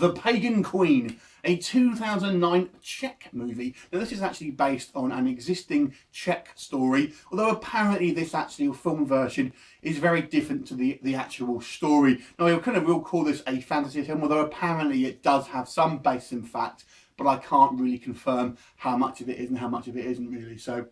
The Pagan Queen, a 2009 Czech movie. Now this is actually based on an existing Czech story, although apparently this actual film version is very different to the actual story. Now we'll call this a fantasy film, although apparently it does have some base in fact, but I can't really confirm how much of it is and how much of it isn't really. So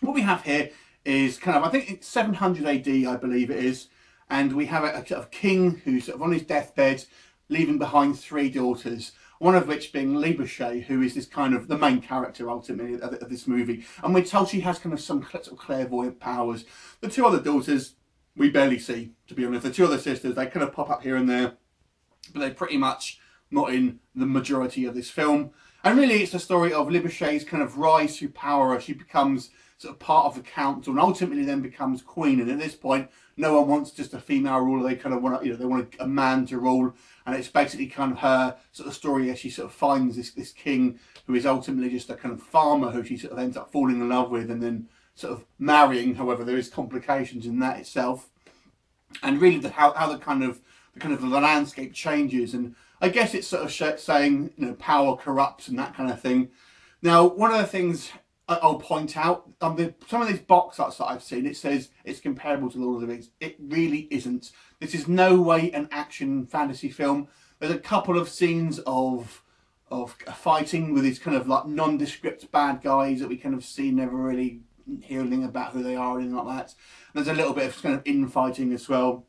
what we have here is kind of, I think it's 700 AD, I believe it is, and we have a sort of king who's sort of on his deathbed, leaving behind 3 daughters, one of which being Libouche, who is this kind of the main character ultimately of this movie. And we're told she has kind of some sort of clairvoyant powers. The 2 other daughters we barely see, to be honest. The 2 other sisters, they kind of pop up here and there, but they're pretty much not in the majority of this film. And really it's the story of Libouche's kind of rise to power as she becomes sort of part of the council and ultimately then becomes queen. And at this point, no one wants just a female ruler. They kind of want, they want a man to rule. And it's basically kind of her sort of story as she sort of finds this king who is ultimately just a kind of farmer who she sort of ends up falling in love with and then sort of marrying. However, there is complications in that itself. And really how the kind of the landscape changes. And I guess it's sort of saying, power corrupts and that kind of thing. Now, one of the things I'll point out, some of these box arts that I've seen, it says it's comparable to Lord of the Rings. It really isn't. This is no way an action fantasy film. There's a couple of scenes of fighting with these kind of like nondescript bad guys that we kind of see, never really hear anything about who they are or anything like that. And there's a little bit of kind of infighting as well.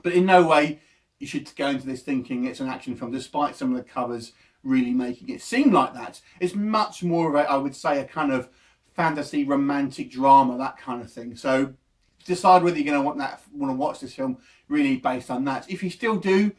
But in no way you should go into this thinking it's an action film, despite some of the covers really making it seem like that. It's much more of a, I would say, a kind of fantasy romantic drama, that kind of thing. So decide whether you're going to want to watch this film really based on that. If you still do,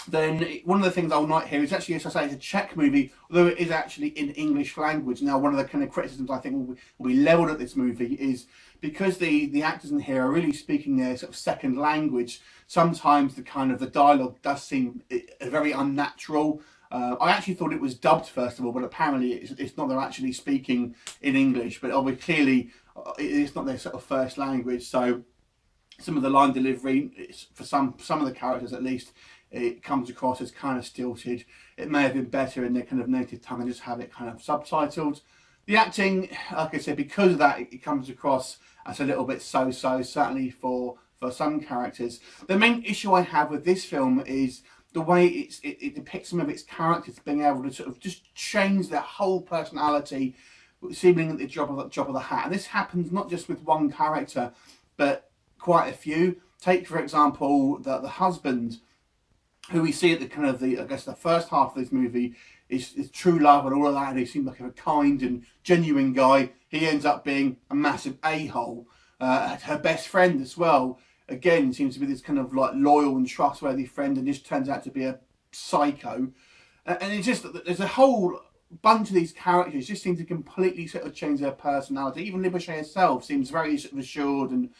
then one of the things I'll note here is actually, as I say, it's a Czech movie, although it is actually in English language. Now, one of the kind of criticisms I think will be levelled at this movie is because the actors in here are really speaking their sort of second language, sometimes the dialogue does seem very unnatural. I actually thought it was dubbed first of all, but apparently it's not. They're actually speaking in English, but obviously clearly it's not their sort of first language. So some of the line delivery, for some of the characters at least, it comes across as kind of stilted. It may have been better in their kind of native tongue and just have it kind of subtitled. The acting, like I said, because of that, it comes across as a little bit so-so, certainly for some characters. The main issue I have with this film is the way it depicts some of its characters being able to sort of just change their whole personality, seemingly at the drop of the hat. And this happens not just with one character, but quite a few. Take, for example, the husband, who we see at I guess the first half of this movie is true love and all of that, and he seems like a kind and genuine guy. He ends up being a massive a-hole. Her best friend as well, again, seems to be this kind of like loyal and trustworthy friend, and just turns out to be a psycho. And it's just, there's a whole bunch of these characters just seem to completely sort of change their personality. Even Libouche herself seems very sort of assured and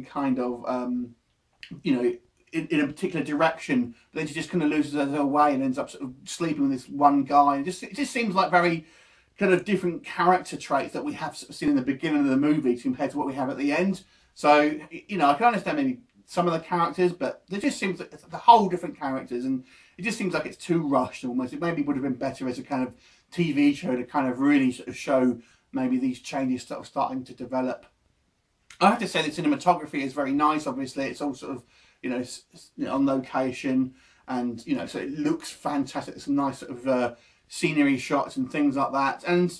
kind of, in a particular direction, but then she just kind of loses her way and ends up sort of sleeping with this one guy. It just seems like very kind of different character traits that we have sort of seen in the beginning of the movie compared to what we have at the end. So, I can understand maybe some of the characters, but there just seems like the whole different characters, and it just seems like it's too rushed almost. It maybe would have been better as a kind of TV show to kind of really sort of show maybe these changes sort of starting to develop. I have to say the cinematography is very nice. Obviously, it's all sort of, on location, and, so it looks fantastic. There's some nice sort of scenery shots and things like that. And,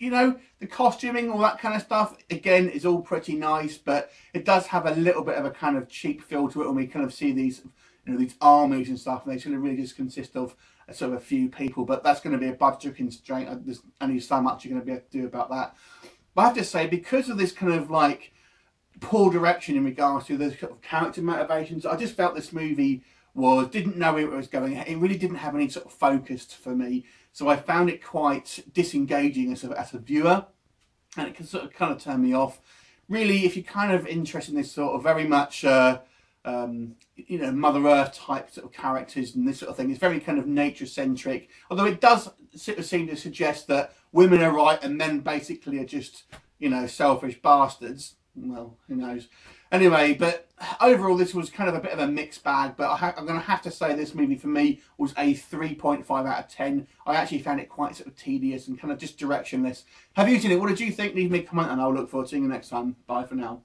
the costuming, all that kind of stuff, again, is all pretty nice, but it does have a little bit of a kind of cheap feel to it when we kind of see these, these armies and stuff, and they sort of really just consist of sort of a few people. But that's going to be a budgetary constraint. There's only so much you're going to be able to do about that. But I have to say, because of this kind of like poor direction in regards to those kind of character motivations, I just felt this movie didn't know where it was going. It really didn't have any sort of focus for me, so I found it quite disengaging as a viewer, and it can sort of kind of turn me off. Really, if you're kind of interested in this sort of very much Mother Earth type sort of characters and this sort of thing, it's very kind of nature centric, although it does sort of seem to suggest that women are right and men basically are just selfish bastards, well, who knows. Anyway, but overall this was kind of a bit of a mixed bag, but I'm going to have to say this movie for me was a 3.5 out of 10. I actually found it quite sort of tedious and kind of just directionless. Have you seen it? What did you think? Leave me a comment and I'll look forward to seeing you next time. Bye for now.